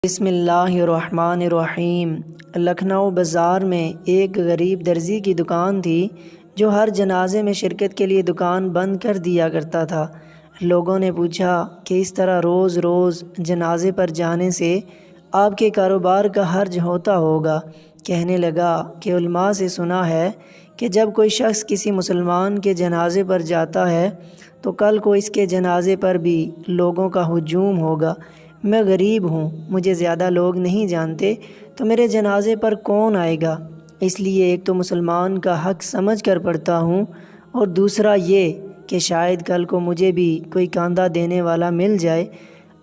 بسم اللہ الرحمن الرحیم۔ لکھنؤ بازار میں ایک غریب درزی کی دکان تھی جو ہر جنازے میں شرکت کے لیے دکان بند کر دیا کرتا تھا۔ لوگوں نے پوچھا کہ اس طرح روز روز جنازے پر جانے سے آپ کے کاروبار کا حرج ہوتا ہوگا۔ کہنے لگا کہ علماء سے سنا ہے کہ جب کوئی شخص کسی مسلمان کے جنازے پر جاتا ہے تو کل کو اس کے جنازے پر بھی لوگوں کا ہجوم ہوگا۔ میں غریب ہوں، مجھے زیادہ لوگ نہیں جانتے، تو میرے جنازے پر کون آئے گا؟ اس لیے ایک تو مسلمان کا حق سمجھ کر پڑھتا ہوں، اور دوسرا یہ کہ شاید کل کو مجھے بھی کوئی کاندھا دینے والا مل جائے۔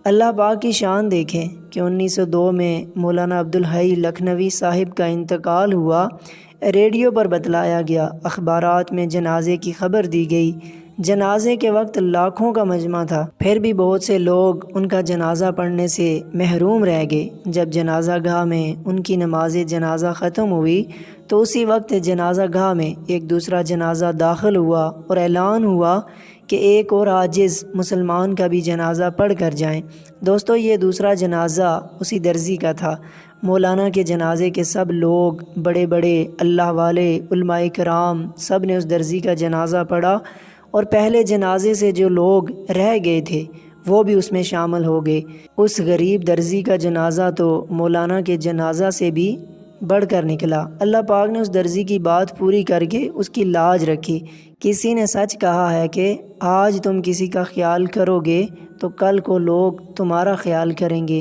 اللہ پاک کی شان دیکھیں کہ 1902 میں مولانا عبدالحی لکھنوی صاحب کا انتقال ہوا۔ ریڈیو پر بتلایا گیا، اخبارات میں جنازے کی خبر دی گئی۔ جنازے کے وقت لاکھوں کا مجمع تھا، پھر بھی بہت سے لوگ ان کا جنازہ پڑھنے سے محروم رہ گئے۔ جب جنازہ گاہ میں ان کی نماز جنازہ ختم ہوئی تو اسی وقت جنازہ گاہ میں ایک دوسرا جنازہ داخل ہوا اور اعلان ہوا کہ ایک اور عاجز مسلمان کا بھی جنازہ پڑھ کر جائیں۔ دوستو، یہ دوسرا جنازہ اسی درزی کا تھا۔ مولانا کے جنازے کے سب لوگ، بڑے بڑے اللہ والے، علماء کرام، سب نے اس درزی کا جنازہ پڑھا، اور پہلے جنازے سے جو لوگ رہ گئے تھے وہ بھی اس میں شامل ہو گئے۔ اس غریب درزی کا جنازہ تو مولانا کے جنازہ سے بھی بڑھ کر نکلا۔ اللہ پاک نے اس درزی کی بات پوری کر کے اس کی لاج رکھی۔ کسی نے سچ کہا ہے کہ آج تم کسی کا خیال کرو گے تو کل کو لوگ تمہارا خیال کریں گے۔